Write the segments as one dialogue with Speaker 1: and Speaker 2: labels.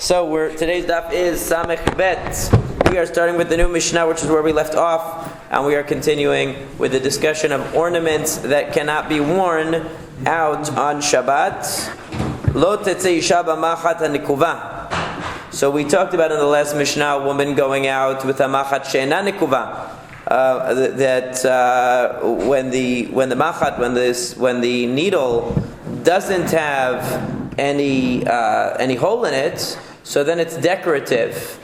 Speaker 1: So today's daf is Masekhet. We are starting with the new Mishnah, which is where we left off, and we are continuing with the discussion of ornaments that cannot be worn out on Shabbat. Lo tetzei isha b'machat hanikuva. So we talked about in the last Mishnah a woman going out with a machat she'ena nikuva. When the needle doesn't have any hole in it, so then it's decorative.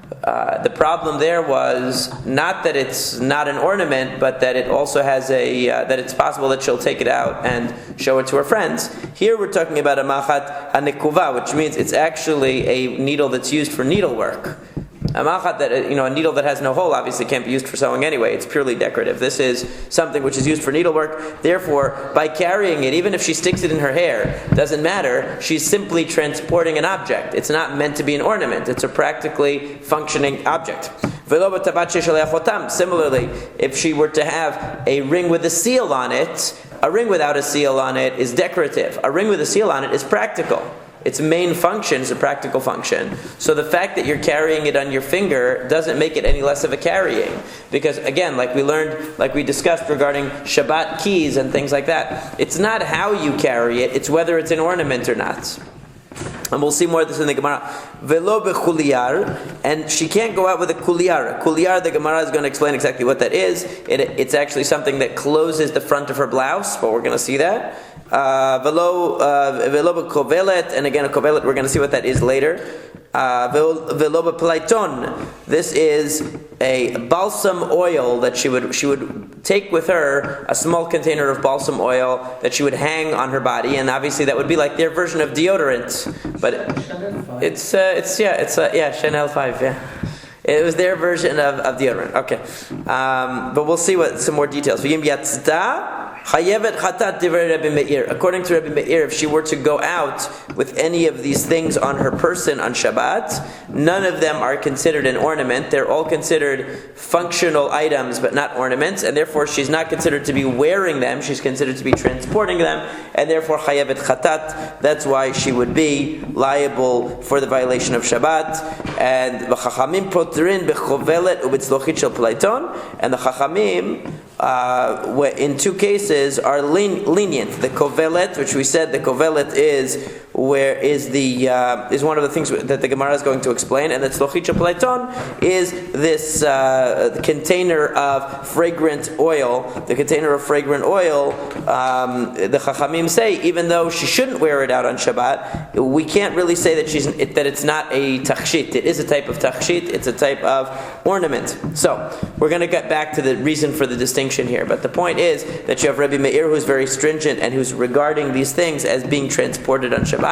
Speaker 1: The problem there was not that it's not an ornament, but that it also has that it's possible that she'll take it out and show it to her friends. Here we're talking about a machat hanikuva, which means it's actually a needle that's used for needlework. A machat a needle that has no hole obviously can't be used for sewing anyway. It's purely decorative. This is something which is used for needlework. Therefore, by carrying it, even if she sticks it in her hair, doesn't matter. She's simply transporting an object. It's not meant to be an ornament. It's a practically functioning object. Similarly, if she were to have a ring with a seal on it, a ring without a seal on it is decorative. A ring with a seal on it is practical. Its main function is a practical function. So the fact that you're carrying it on your finger doesn't make it any less of a carrying. Because again, like we discussed regarding Shabbat keys and things like that, it's not how you carry it, it's whether it's an ornament or not. And we'll see more of this in the Gemara. Velo bechuliyar, and she can't go out with a kuliyar. A kuliyar, the Gemara is going to explain exactly what that is. It's actually something that closes the front of her blouse, but we're going to see that. Velo b'kovelet, and again a kovelet, we're going to see what that is later. Velo b'plaiton, this is a balsam oil that she would take with her, a small container of balsam oil that she would hang on her body, and obviously that would be like their version of deodorant, but it's Chanel 5, yeah. It was their version of deodorant. Okay, but we'll see some more details. According to Rabbi Meir, if she were to go out with any of these things on her person on Shabbat, none of them are considered an ornament. They're all considered functional items, but not ornaments, and therefore she's not considered to be wearing them. She's considered to be transporting them, and therefore chayevet chatat. That's why she would be liable for the violation of Shabbat. And v'chachamim potrin b'chovelet u'b'tzlochit shel plaiton, and the chachamim in two cases are lenient. The kovelet, which we said the kovelet is one of the things that the Gemara is going to explain, and the tzlochit shel plaiton is this container of fragrant oil. The container of fragrant oil, the Chachamim say, even though she shouldn't wear it out on Shabbat, we can't really say that it's not a tachshit. It is a type of tachshit. It's a type of ornament. So we're going to get back to the reason for the distinction here. But the point is that you have Rabbi Meir, who's very stringent and who's regarding these things as being transported on Shabbat,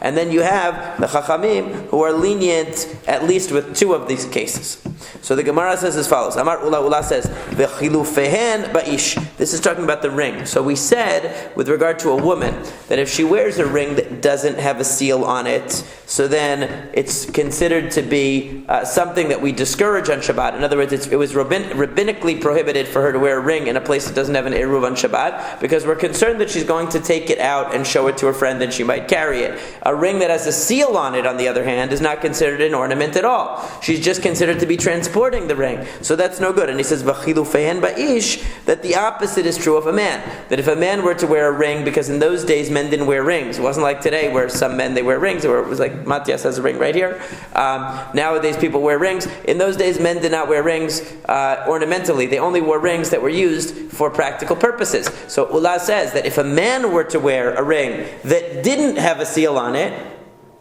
Speaker 1: and then you have the Chachamim who are lenient at least with two of these cases. So the Gemara says as follows. Amar Ula says, V'chilufehen ba'ish. This is talking about the ring. So we said, with regard to a woman, that if she wears a ring that doesn't have a seal on it, so then it's considered to be something that we discourage on Shabbat. In other words, it was rabbinically prohibited for her to wear a ring in a place that doesn't have an eruv on Shabbat, because we're concerned that she's going to take it out and show it to her friend and she might carry it. A ring that has a seal on it, on the other hand, is not considered an ornament at all. She's just considered to be transporting the ring. So that's no good. And he says, V'chilufehen ba'ish, that the opposite is true of a man. That if a man were to wear a ring, because in those days men didn't wear rings. It wasn't like today where some men, they wear rings, or it was like Matthias has a ring right here. Nowadays people wear rings. In those days men did not wear rings ornamentally. They only wore rings that were used for practical purposes. So Ula says that if a man were to wear a ring that didn't have a seal on it,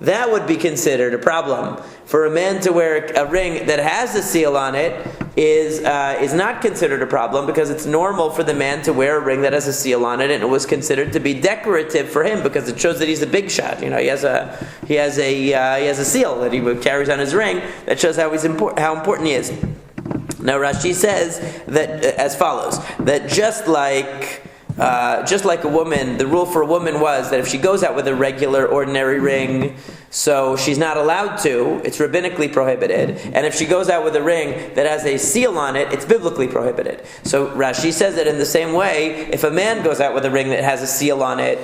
Speaker 1: that would be considered a problem. For a man to wear a ring that has a seal on it is not considered a problem, because it's normal for the man to wear a ring that has a seal on it, and it was considered to be decorative for him because it shows that he's a big shot. He has a seal that he carries on his ring that shows how important he is. Now Rashi says that as follows: that just like a woman, the rule for a woman was that if she goes out with a regular, ordinary ring, so she's not allowed to, it's rabbinically prohibited. And if she goes out with a ring that has a seal on it, it's biblically prohibited. So Rashi says that in the same way, if a man goes out with a ring that has a seal on it,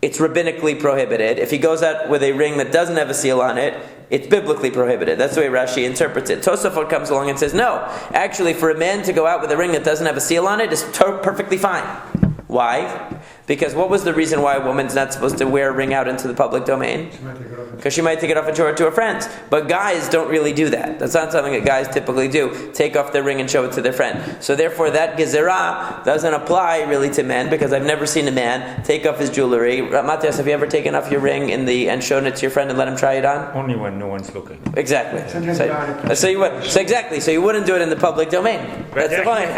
Speaker 1: it's rabbinically prohibited. If he goes out with a ring that doesn't have a seal on it, it's biblically prohibited. That's the way Rashi interprets it. Tosafot comes along and says, no, actually for a man to go out with a ring that doesn't have a seal on it is perfectly fine. Why? Because what was the reason why a woman's not supposed to wear a ring out into the public domain? Because she might take it off and show it to her friends. But guys don't really do that. That's not something that guys typically do. Take off their ring and show it to their friend. So therefore that gezerah doesn't apply really to men, because I've never seen a man take off his jewelry. Matthias, have you ever taken off your ring and shown it to your friend and let him try it on?
Speaker 2: Only when no one's looking.
Speaker 1: Exactly. So you wouldn't do it in the public domain. That's the point.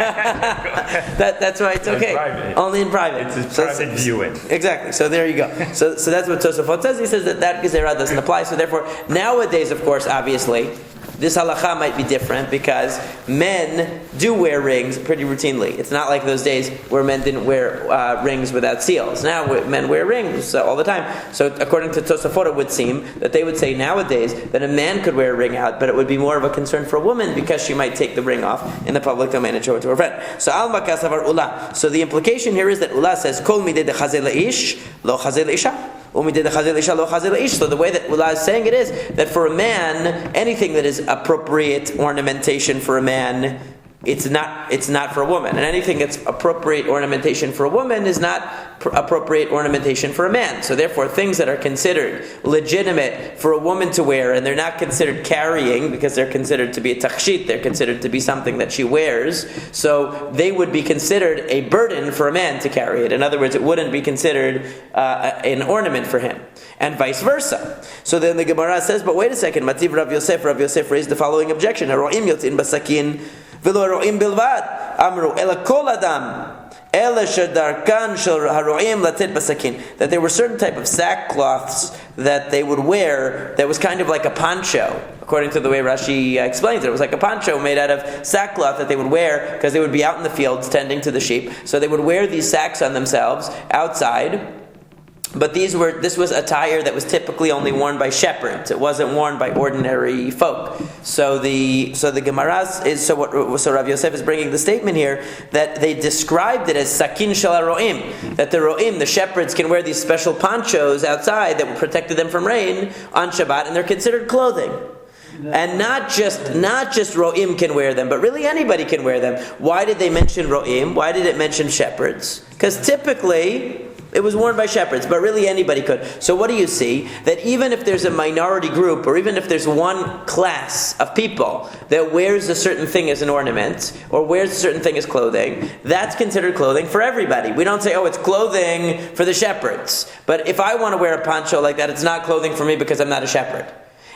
Speaker 1: That's why it's okay.
Speaker 2: Private.
Speaker 1: Only in private.
Speaker 2: It's a private viewing.
Speaker 1: Exactly. So there you go. So that's what Tosafot says. He says that gezerah doesn't apply. So therefore, nowadays, of course, obviously, this halacha might be different because men do wear rings pretty routinely. It's not like those days where men didn't wear rings without seals. Now men wear rings all the time. So according to Tosafot, it would seem that they would say nowadays that a man could wear a ring out, but it would be more of a concern for a woman because she might take the ring off in the public domain and show it to her friend. So al makasavar ula. So the implication here is that ula says kol midei dechazeh leish lo chazeh leisha. So the way that Ula is saying it is that for a man, anything that is appropriate ornamentation for a man, it's not for a woman. And anything that's appropriate ornamentation for a woman is not appropriate ornamentation for a man. So therefore, things that are considered legitimate for a woman to wear, and they're not considered carrying because they're considered to be a takhshit, they're considered to be something that she wears, so they would be considered a burden for a man to carry it. In other words, it wouldn't be considered an ornament for him. And vice versa. So then the Gemara says, but wait a second, Mativ Rav Yosef raised the following objection. Haro'im yotzin basakin v'lo haro'im bilvad. Amru, ela kol adam. That there were certain type of sackcloths that they would wear that was kind of like a poncho, according to the way Rashi explains it. It was like a poncho made out of sackcloth that they would wear because they would be out in the fields tending to the sheep. So they would wear these sacks on themselves outside. But this was attire that was typically only worn by shepherds. It wasn't worn by ordinary folk. So the Gemara is so Rav Yosef is bringing the statement here that they described it as sakin shel haroim, that the roim, the shepherds, can wear these special ponchos outside that protected them from rain on Shabbat, and they're considered clothing. And not just ro'im can wear them, but really anybody can wear them. Why did they mention ro'im? Why did it mention shepherds? Because typically it was worn by shepherds, but really anybody could. So what do you see? That even if there's a minority group, or even if there's one class of people that wears a certain thing as an ornament, or wears a certain thing as clothing, that's considered clothing for everybody. We don't say, oh, it's clothing for the shepherds. But if I want to wear a poncho like that, it's not clothing for me because I'm not a shepherd.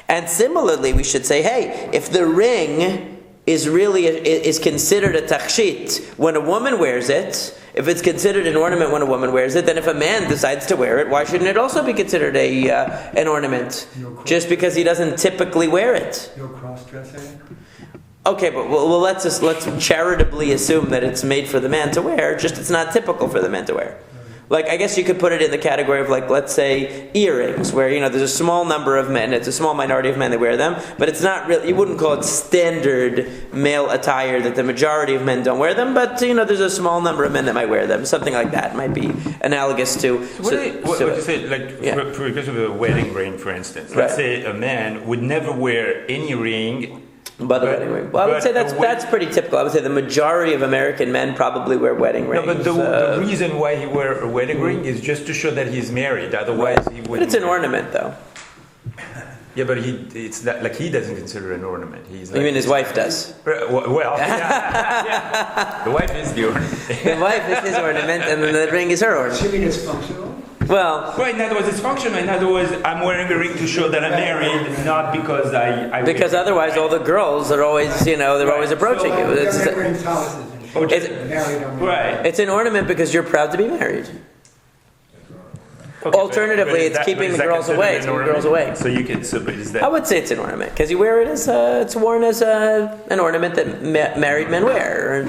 Speaker 1: And similarly, we should say, hey, if the ring is considered a takhshit when a woman wears it, if it's considered an ornament when a woman wears it, then if a man decides to wear it, why shouldn't it also be considered an ornament? Just because he doesn't typically wear it.
Speaker 3: No cross-dressing?
Speaker 1: Okay, but let's charitably assume that it's made for the man to wear, just it's not typical for the man to wear. Like, I guess you could put it in the category of, like, let's say, earrings, where, there's a small number of men, it's a small minority of men that wear them, but it's not really, you wouldn't call it standard male attire that the majority of men don't wear them, but, there's a small number of men that might wear them. Something like that might be analogous to...
Speaker 2: What you say, like, for because of a wedding ring, for instance, let's say a man would never wear any ring...
Speaker 1: But the wedding ring. Well, I would say that's pretty typical. I would say the majority of American men probably wear wedding rings.
Speaker 2: No, but the reason why he wears a wedding ring is just to show that he's married. Otherwise, he wouldn't.
Speaker 1: But it's an ornament, though.
Speaker 2: Yeah, but it's not, like, he doesn't consider it an ornament. He's like,
Speaker 1: you mean his wife does?
Speaker 2: Well, yeah. The wife is the ornament.
Speaker 1: The wife is his ornament, and then the ring is her ornament.
Speaker 3: Assuming it's functional?
Speaker 1: Well,
Speaker 2: in other words, it's functional. In other words, I'm wearing a ring to show that I'm married, not because I
Speaker 1: because otherwise all the girls are always, they're always approaching you. It's an ornament because you're proud to be married. Okay, Alternatively, it's keeping the girls away. It's keeping the girls away.
Speaker 2: So you can. But is that?
Speaker 1: I would say it's an ornament because you wear it as it's worn as an ornament that married men wear.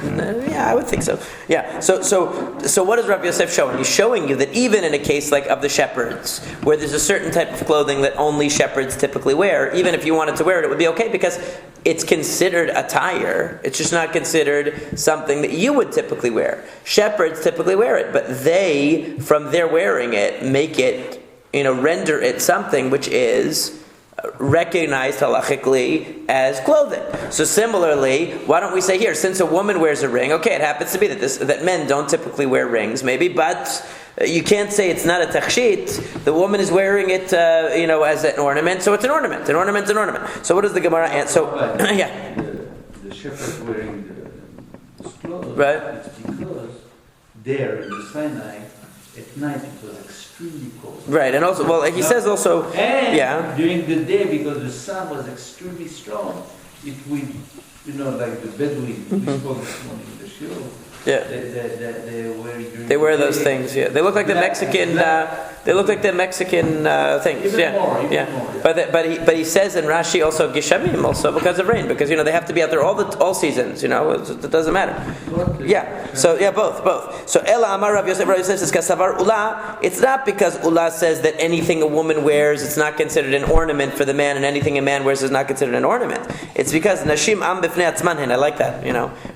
Speaker 1: Yeah, I would think so. Yeah. So what is Rav Yosef showing? He's showing you that even in a case like of the shepherds, where there's a certain type of clothing that only shepherds typically wear, even if you wanted to wear it, it would be okay because it's considered attire. It's just not considered something that you would typically wear. Shepherds typically wear it, but they, from their wearing it, make it, render it something which is recognized halachically as clothing. So similarly, why don't we say here, since a woman wears a ring, okay, it happens to be that men don't typically wear rings, maybe, but you can't say it's not a tachshit. The woman is wearing it, as an ornament, so it's an ornament. An ornament's an ornament. So what does the Gemara answer? So, yeah.
Speaker 4: The shepherd wearing the clothes,
Speaker 1: right.
Speaker 4: It's because there in the Sinai, at night it was extremely cold.
Speaker 1: Right, and also, he says also,
Speaker 4: and during the day, because the sun was extremely strong, it would, like the Bedouin, we spoke this morning in the show.
Speaker 1: Yeah, they wear those things. Yeah, they look like the Mexican. They look like the Mexican things.
Speaker 4: Even more.
Speaker 1: But he says in Rashi also Gishamim also because of rain, because they have to be out there all seasons. It doesn't matter. Yeah. So both. So Ela Amar Rav Yosef says it's kasavar ula. It's not because ula says that anything a woman wears it's not considered an ornament for the man, and anything a man wears is not considered an ornament. It's because nashim am b'fnei atzman. I like that.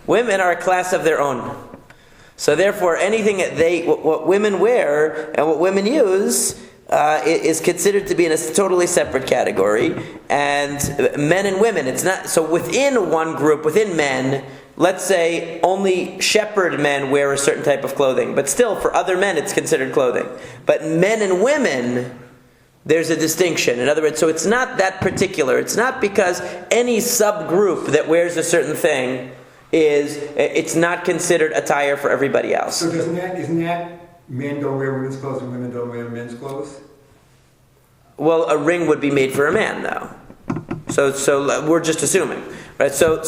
Speaker 1: Women are a class of their own. So therefore, anything what women wear and what women use is considered to be in a totally separate category. And men and women, it's not. So within one group, within men, let's say only shepherd men wear a certain type of clothing, but still for other men it's considered clothing. But men and women, there's a distinction. In other words, so it's not that particular. It's not because any subgroup that wears a certain thing it's not considered attire for everybody else.
Speaker 3: So isn't that men don't wear women's clothes and women don't wear men's clothes?
Speaker 1: Well, a ring would be made for a man, though. So we're just assuming, right? So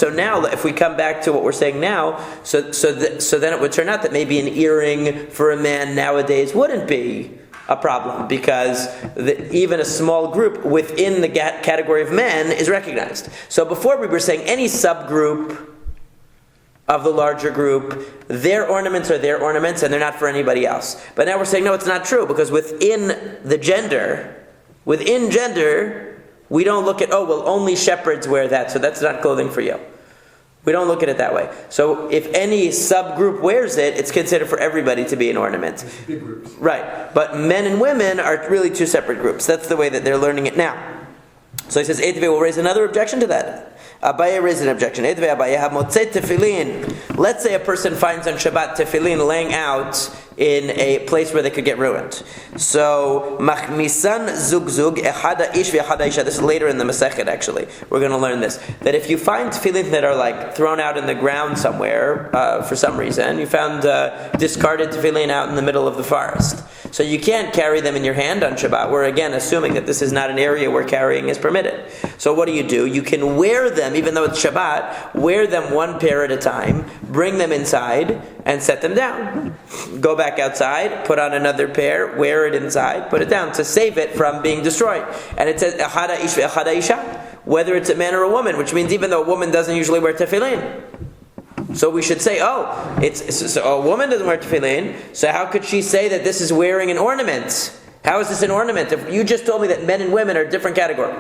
Speaker 1: now, if we come back to what we're saying now, so then it would turn out that maybe an earring for a man nowadays wouldn't be a problem, because even a small group within the category of men is recognized. So before we were saying any subgroup of the larger group, their ornaments are their ornaments and they're not for anybody else. But now we're saying, no, it's not true, because within gender, we don't look at, only shepherds wear that, so that's not clothing for you. We don't look at it that way. So if any subgroup wears it, it's considered for everybody to be an ornament.
Speaker 3: It's big groups.
Speaker 1: Right. But men and women are really two separate groups. That's the way that they're learning it now. So he says, Eitve will raise another objection to that. Abaye raised an objection. Eitve Abaye have motzei tefillin. Let's say a person finds on Shabbat tefillin laying out in a place where they could get ruined. So, machmisan zug echada ish ve'echada isha. This is later in the Masekhet, actually. We're going to learn this. That if you find tefillin that are thrown out in the ground somewhere, for some reason, you found discarded tefillin out in the middle of the forest. So you can't carry them in your hand on Shabbat. We're again assuming that this is not an area where carrying is permitted. So what do? You can wear them, even though it's Shabbat, wear them one pair at a time, bring them inside, and set them down. Go back outside, put on another pair, wear it inside, put it down to save it from being destroyed. And it says, Echada ish ve'echada isha, whether it's a man or a woman, which means even though a woman doesn't usually wear tefillin. So we should say, so a woman doesn't wear tefillin, so how could she say that this is wearing an ornament? How is this an ornament? If you just told me that men and women are a different category.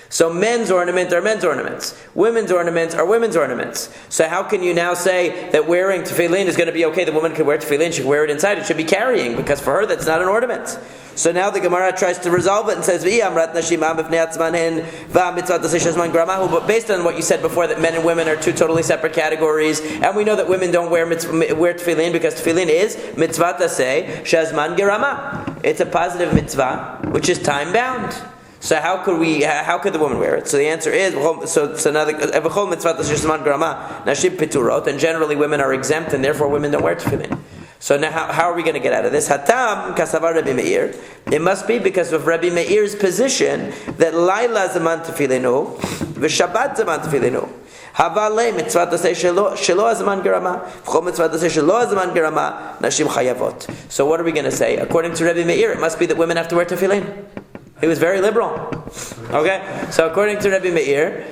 Speaker 1: So men's ornaments are men's ornaments. Women's ornaments are women's ornaments. So how can you now say that wearing tefillin is going to be okay? The woman can wear tefillin, she can wear it inside, it should be carrying, because for her that's not an ornament. So now the Gemara tries to resolve it and says, but based on what you said before, that men and women are two totally separate categories, and we know that women don't wear tefillin, because tefillin is mitzvah taseh shazman gerama. It's a positive mitzvah, which is time bound. So how could the woman wear it? So the answer is, so now the mitzvah taseh shazman gerama nashim piturot, and generally women are exempt, and therefore women don't wear tefillin. So now, how are we going to get out of this? Hatam kasavar Rabbi Meir. It must be because of Rabbi Meir's position that Laila zaman tefillinu, v'Shabbat zaman tefillinu. Havalei mitzvah taseh shelo zaman gerama, v'chol mitzvah taseh shelo zaman gerama, nashim chayavot. So what are we going to say? According to Rabbi Meir, it must be that women have to wear tefillin. He was very liberal. Okay, so according to Rabbi Meir,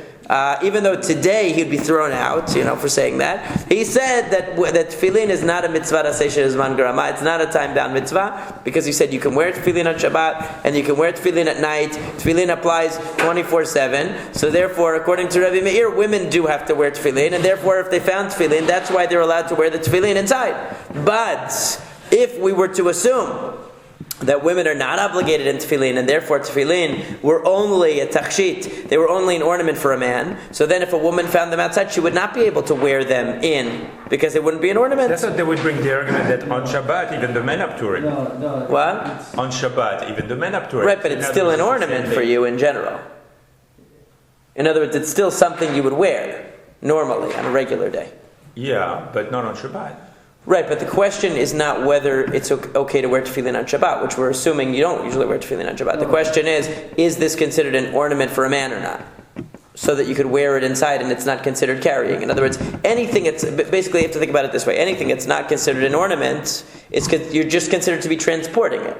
Speaker 1: even though today he'd be thrown out, for saying that, he said that tefillin is not a mitzvah taseh shezman gerama. It's not a time-bound mitzvah, because he said you can wear tefillin on Shabbat and you can wear tefillin at night. Tefillin applies 24/7. So therefore, according to Rabbi Meir, women do have to wear tefillin, and therefore, if they found tefillin, that's why they're allowed to wear the tefillin inside. But if we were to assume that women are not obligated in tefillin, and therefore tefillin were only a tachshit, they were only an ornament for a man. So then if a woman found them outside, she would not be able to wear them in, because they wouldn't be an ornament.
Speaker 2: That's what they would bring the argument that on Shabbat, even the men have to it.
Speaker 4: No.
Speaker 1: What?
Speaker 2: On Shabbat, even the men have to it.
Speaker 1: Right, but it's still an ornament for you in general. In other words, it's still something you would wear normally on a regular day.
Speaker 2: Yeah, but not on Shabbat.
Speaker 1: Right, but the question is not whether it's okay to wear tefillin on Shabbat, which we're assuming you don't usually wear tefillin on Shabbat. The question is this considered an ornament for a man or not? So that you could wear it inside and it's not considered carrying. In other words, anything it's basically you have to think about it this way: anything that's not considered an ornament, you're just considered to be transporting it.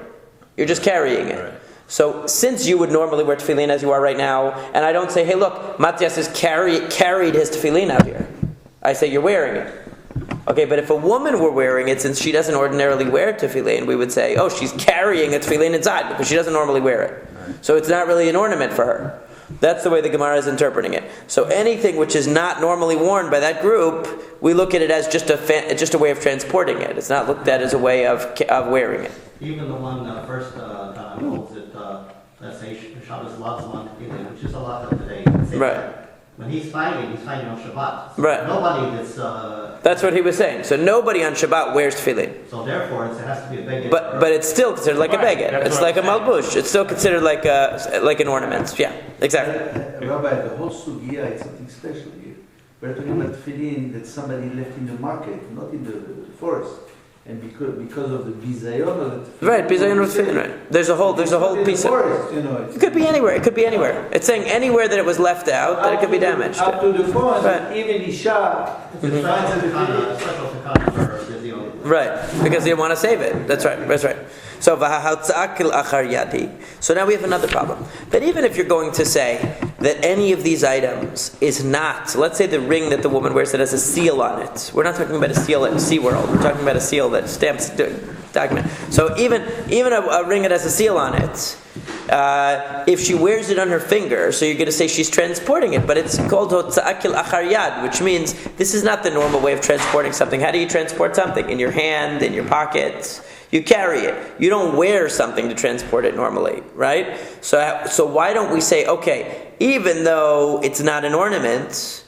Speaker 1: You're just carrying it.
Speaker 2: Right.
Speaker 1: So since you would normally wear tefillin as you are right now, and I don't say, hey, look, Matthias has carried his tefillin out here. I say you're wearing it. Okay, but if a woman were wearing it, since she doesn't ordinarily wear tefillin, we would say, oh, she's carrying a tefillin inside because she doesn't normally wear it. So it's not really an ornament for her. That's the way the Gemara is interpreting it. So anything which is not normally worn by that group, we look at it as just a way of transporting it. It's not looked at as a way of wearing it.
Speaker 5: Even the one first time holds it, let's say Shabbos lots of tefillin, which is a lot of today.
Speaker 1: Right.
Speaker 5: When he's fighting on Shabbat. So
Speaker 1: right.
Speaker 5: Nobody that's...
Speaker 1: That's what he was saying. So nobody on Shabbat wears tefillin.
Speaker 5: So therefore, it has to be a beged.
Speaker 1: But it's still considered like a beged. It's like a malbush. It's still considered like an ornament. Yeah, exactly.
Speaker 4: Rabbi, the whole sugya is something special here. We're talking about tefillin that somebody left in the market, not in the forest. And because of the bizayon of the tefillin. Right,
Speaker 1: bizayon of the tefillin, right. There's a whole piece of it. It could be anywhere. It could be anywhere. It's saying anywhere that it was left out, that it could be damaged.
Speaker 4: Up to the forest,
Speaker 1: right.
Speaker 4: Even Isha.
Speaker 1: Right, because they want to save it. That's right. So now we have another problem. That even if you're going to say that any of these items is not, let's say the ring that the woman wears that has a seal on it. We're not talking about a seal at SeaWorld. We're talking about a seal that stamps document. So even a ring that has a seal on it, if she wears it on her finger, so you're going to say she's transporting it, but it's called hotza'akil achar yad, which means this is not the normal way of transporting something. How do you transport something? In your hand, in your pocket. You carry it. You don't wear something to transport it normally, right? So why don't we say, okay, even though it's not an ornament,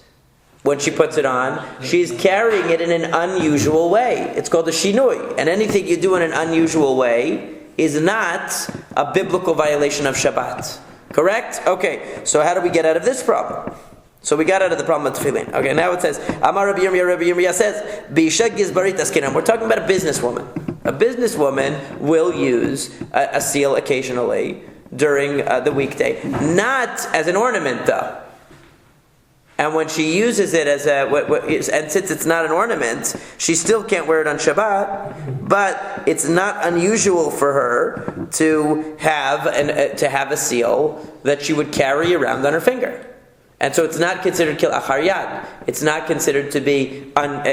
Speaker 1: when she puts it on, she's carrying it in an unusual way. It's called a shinui. And anything you do in an unusual way is not a biblical violation of Shabbat. Correct? Okay, so how do we get out of this problem? So we got out of the problem of tefillin. Okay, now it says, Amar Rabbi Yirmiyah says, B'isha gizbarit askinam. We're talking about a businesswoman. A businesswoman will use a seal occasionally during the weekday. Not as an ornament, though. And when she uses it as and since it's not an ornament, she still can't wear it on Shabbat. But it's not unusual for her to have a seal that she would carry around on her finger, and so it's not considered kil achar yad. It's not considered to be an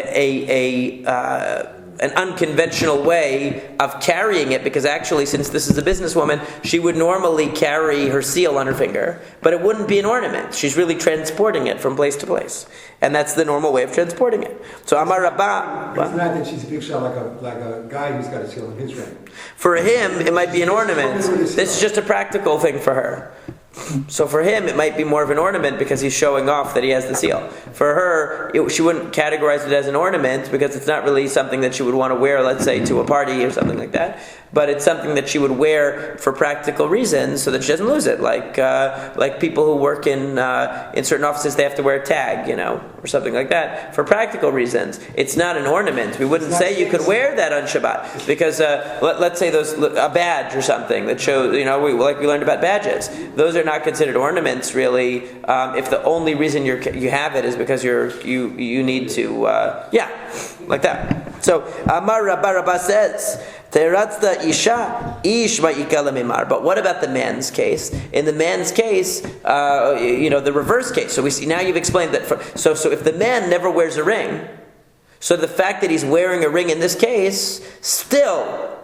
Speaker 1: unconventional way of carrying it, because actually, since this is a businesswoman, she would normally carry her seal on her finger, but it wouldn't be an ornament. She's really transporting it from place to place, and that's the normal way of transporting it. So Amar Rabbah,
Speaker 3: it's not that she's a picture like a guy who's got a seal on his ring.
Speaker 1: For him, it might be an ornament. This is just a practical thing for her. So for him, it might be more of an ornament because he's showing off that he has the seal. For her, she wouldn't categorize it as an ornament because it's not really something that she would want to wear, let's say, to a party or something like that. But it's something that she would wear for practical reasons so that she doesn't lose it. Like people who work in certain offices, they have to wear a tag, or something like that for practical reasons. It's not an ornament. We wouldn't say you could wear that on Shabbat because let's say a badge or something that shows, we learned about badges. Those are not considered ornaments, really. If the only reason you have it is because you need to, like that. So Amar Rabba says, Teratzda isha ish ma'ikala mimar. But what about the man's case? In the man's case, the reverse case. So we see now you've explained that. So if the man never wears a ring, so the fact that he's wearing a ring in this case, still,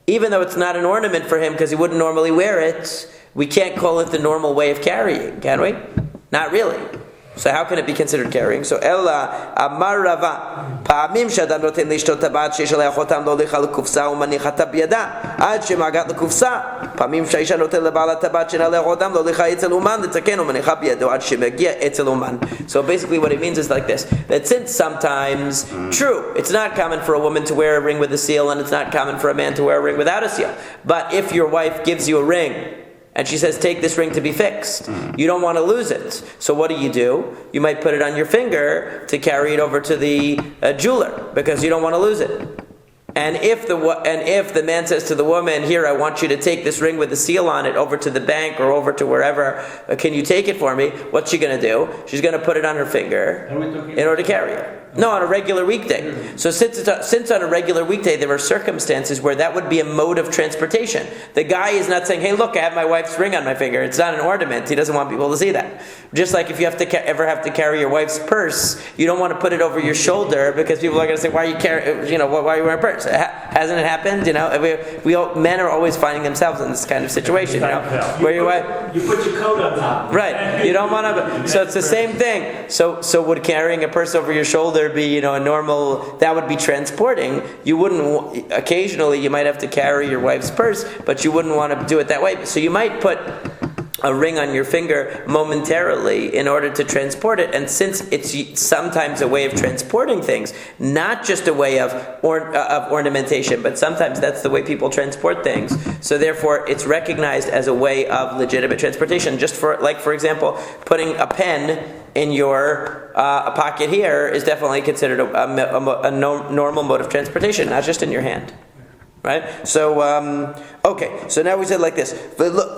Speaker 1: even though it's not an ornament for him because he wouldn't normally wear it, we can't call it the normal way of carrying, can we? Not really. So how can it be considered carrying? So Ella Amar Rava Pa'amim Shadam Noten Lishtot Tabat Sheishalech Otam Lo Licha Lekufsa Umanichata Biyada Ad Shemagat Lekufsa Pa'amim Shaisha Noten Lebala Tabat Shenalech Otam Lo Licha Etzel Uman Letaken Umanicha Biyado Ad Shemegia Etzel Uman. So basically what it means is like this, that since sometimes, true, it's not common for a woman to wear a ring with a seal and it's not common for a man to wear a ring without a seal. But if your wife gives you a ring and she says, take this ring to be fixed, you don't want to lose it. So what do? You might put it on your finger to carry it over to the jeweler because you don't want to lose it. And if the man says to the woman, here, I want you to take this ring with the seal on it over to the bank or over to wherever, can you take it for me? What's she going to do? She's going to put it on her finger in order to carry it. No, on a regular weekday. So since on a regular weekday there are circumstances where that would be a mode of transportation. The guy is not saying, hey, look, I have my wife's ring on my finger. It's not an ornament. He doesn't want people to see that. Just like if you have to ever have to carry your wife's purse, you don't want to put it over your shoulder because people are going to say, why are you wearing a purse? Hasn't it happened? Men are always finding themselves in this kind of situation. Where you
Speaker 5: put your coat on top.
Speaker 1: Right. You don't want to. So it's the same thing. So would carrying a purse over your shoulder be a normal? That would be transporting. You wouldn't. Occasionally, you might have to carry your wife's purse, but you wouldn't want to do it that way. So you might put a ring on your finger momentarily in order to transport it, and since it's sometimes a way of transporting things, not just a way of ornamentation, but sometimes that's the way people transport things, so therefore it's recognized as a way of legitimate transportation. Just for example, putting a pen in your pocket here is definitely considered a normal mode of transportation, not just in your hand. Right? So, okay. So now we said like this.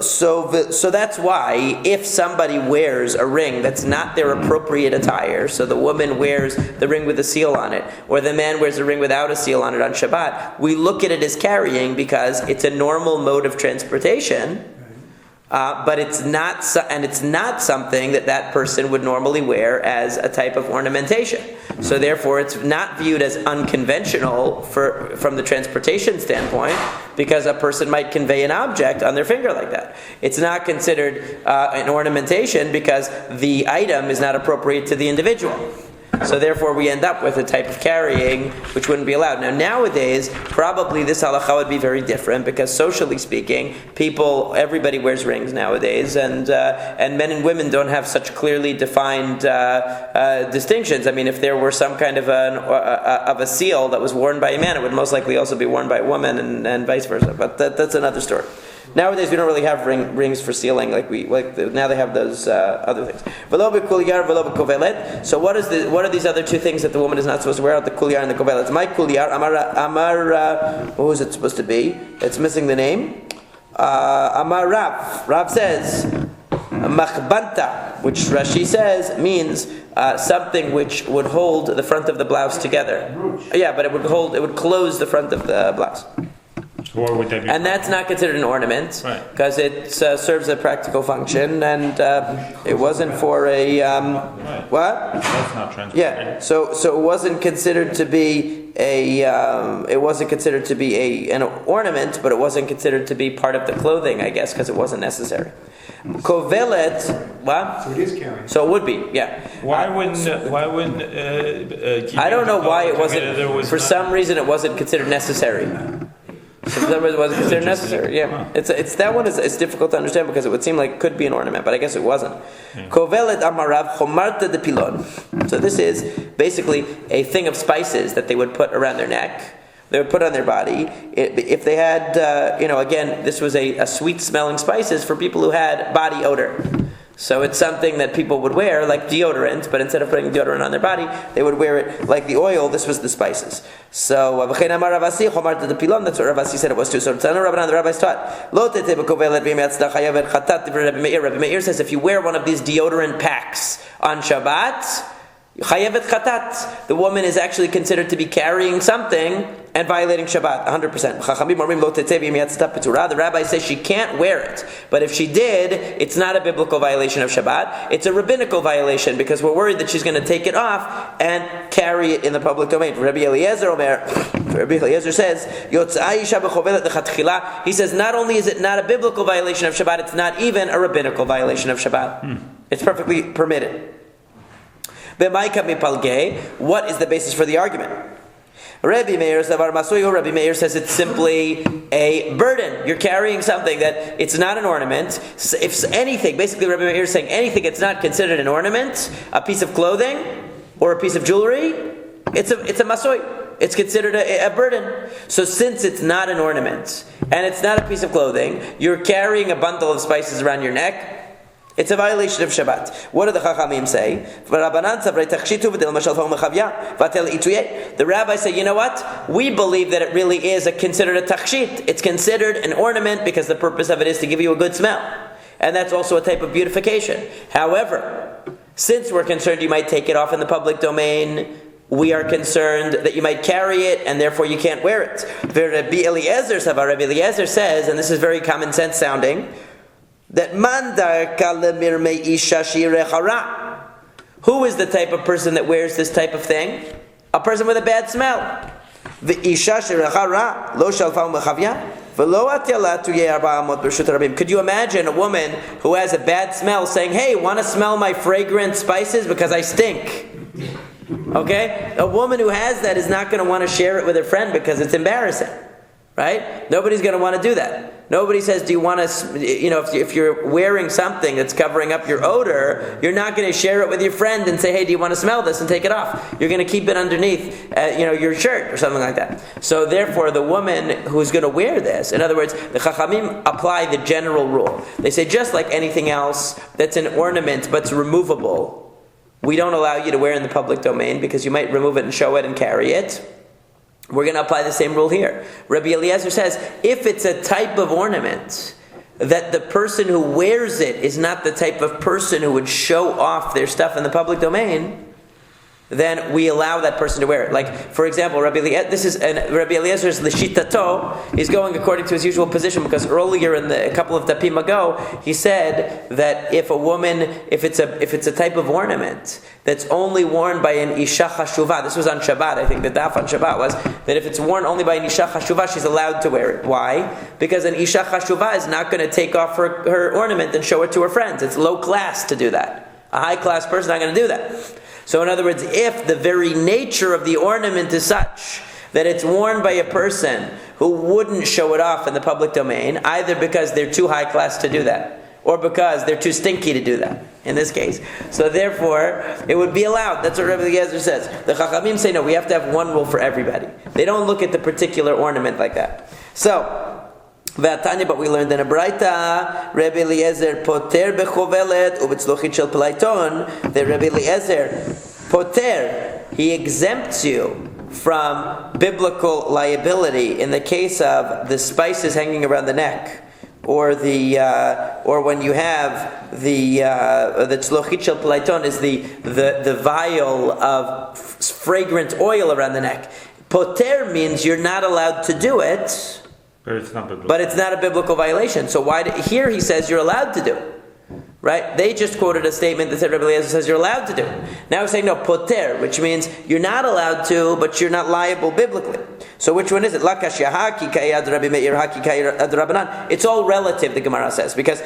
Speaker 1: So that's why if somebody wears a ring that's not their appropriate attire, so the woman wears the ring with a seal on it, or the man wears a ring without a seal on it on Shabbat, we look at it as carrying because it's a normal mode of transportation. But it's not something that person would normally wear as a type of ornamentation. So therefore, it's not viewed as unconventional from the transportation standpoint, because a person might convey an object on their finger like that. It's not considered an ornamentation because the item is not appropriate to the individual. So therefore we end up with a type of carrying which wouldn't be allowed. Now nowadays, probably this halakha would be very different because socially speaking, everybody wears rings nowadays, and men and women don't have such clearly defined distinctions. I mean, if there were some kind of a seal that was worn by a man, it would most likely also be worn by a woman, and vice versa. But that's another story. Nowadays we don't really have rings for sealing like now they have those other things. So what are these other two things that the woman is not supposed to wear out? The kulyar and the kovelet. My kulyar, Amar, what was it supposed to be? It's missing the name. Amar Rav. Rav says machbanta, which Rashi says means something which would hold the front of the blouse together. Yeah, but it would close the front of the blouse.
Speaker 2: Or would that be
Speaker 1: and that's not considered an ornament because it serves a practical function, and it wasn't for a what?
Speaker 2: That's not transparent.
Speaker 1: Yeah, so it wasn't considered to be an ornament, but it wasn't considered to be part of the clothing, I guess, because it wasn't necessary. Kovelet, what?
Speaker 3: So it is carrying.
Speaker 1: So it would be, yeah.
Speaker 2: Why wouldn't?
Speaker 1: I don't know why it wasn't. For some reason, it wasn't considered necessary. For some reason, it wasn't considered necessary. Yeah, it's that one. It's difficult to understand because it would seem like it could be an ornament, but I guess it wasn't. Kovelet amarav chomarta de pilon. So this is basically a thing of spices that they would put around their neck. They would put on their body. If they had, again, this was a sweet-smelling spices for people who had body odor. So it's something that people would wear like deodorant, but instead of putting deodorant on their body, they would wear it like the oil. This was the spices. So that's what Ravasi said it was too. So the rabbis taught. Rabbi Meir says if you wear one of these deodorant packs on Shabbat, chayevet chatat, the woman is actually considered to be carrying something and violating Shabbat 100%. The rabbi says she can't wear it, but if she did, it's not a biblical violation of Shabbat. It's a rabbinical violation because we're worried that she's going to take it off and carry it in the public domain. Rabbi Eliezer says, he says not only is it not a biblical violation of Shabbat, it's not even a rabbinical violation of Shabbat. It's perfectly permitted. What is the basis for the argument? Rabbi Meir says it's simply a burden. You're carrying something that it's not an ornament. If anything, basically Rabbi Meir is saying anything it's not considered an ornament, a piece of clothing or a piece of jewelry, it's a masoi. It's considered a burden. So since it's not an ornament and it's not a piece of clothing, you're carrying a bundle of spices around your neck, it's a violation of Shabbat. What do the Chachamim say? The rabbis say, you know what? We believe that it really is considered a tachshit. It's considered an ornament because the purpose of it is to give you a good smell. And that's also a type of beautification. However, since we're concerned you might take it off in the public domain, we are concerned that you might carry it and therefore you can't wear it. Rabbi Eliezer says, and this is very common sense sounding, that who is the type of person that wears this type of thing? A person with a bad smell. Could you imagine a woman who has a bad smell saying, hey, want to smell my fragrant spices because I stink? Okay? A woman who has that is not going to want to share it with her friend because it's embarrassing. Right? Nobody's going to want to do that. Nobody says, do you want to, if you're wearing something that's covering up your odor, you're not going to share it with your friend and say, hey, do you want to smell this and take it off? You're going to keep it underneath, your shirt or something like that. So therefore, the woman who's going to wear this, in other words, the Chachamim apply the general rule. They say, just like anything else that's an ornament but's removable, we don't allow you to wear in the public domain because you might remove it and show it and carry it. We're going to apply the same rule here. Rabbi Eliezer says, if it's a type of ornament that the person who wears it is not the type of person who would show off their stuff in the public domain, then we allow that person to wear it. Like, for example, Rabbi Eliezer's Lishitato is going according to his usual position because earlier in a couple of dapim ago, he said that if it's a type of ornament that's only worn by an Isha Chashuvah, this was on Shabbat, I think the daf on Shabbat was, that if it's worn only by an Isha Chashuvah, she's allowed to wear it. Why? Because an Isha Chashuvah is not going to take off her ornament and show it to her friends. It's low class to do that. A high class person is not going to do that. So in other words, if the very nature of the ornament is such that it's worn by a person who wouldn't show it off in the public domain, either because they're too high class to do that, or because they're too stinky to do that, in this case. So therefore, it would be allowed. That's what Rabbi Eliezer says. The Chachamim say, no, we have to have one rule for everybody. They don't look at the particular ornament like that. So, but we learned in a Braita, Rabbi Eliezer poter bechovelet ubetzlochit shel pelayton. That Rabbi Eliezer poter, he exempts you from biblical liability in the case of the spices hanging around the neck, or when you have the tzlochit shel pelayton is the vial of fragrant oil around the neck. Poter means you're not allowed to do it.
Speaker 2: But it's not biblical.
Speaker 1: But it's not a biblical violation. So here he says you're allowed to do it. Right? They just quoted a statement that said Rabbi Eliezer says you're allowed to do it. Now he's saying no, poter, which means you're not allowed to, but you're not liable biblically. So which one is it? It's all relative, the Gemara says, because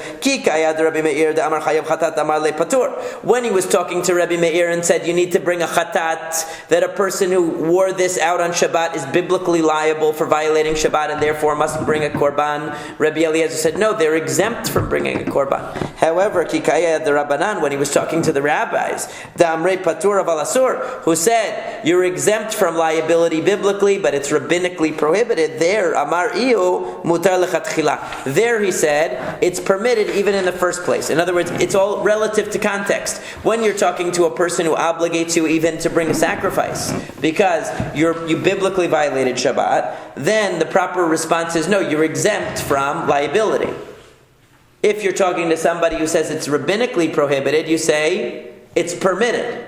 Speaker 1: when he was talking to Rabbi Meir and said you need to bring a chatat, that a person who wore this out on Shabbat is biblically liable for violating Shabbat and therefore must bring a korban, Rabbi Eliezer said no, they're exempt from bringing a korban. However, when he was talking to the rabbis, who said you're exempt from liability biblically, but it's rabbinically prohibited, there he said it's permitted even in the first place. In other words, it's all relative to context. When you're talking to a person who obligates you even to bring a sacrifice because you biblically violated Shabbat, then the proper response is no, you're exempt from liability. If you're talking to somebody who says it's rabbinically prohibited, you say it's permitted.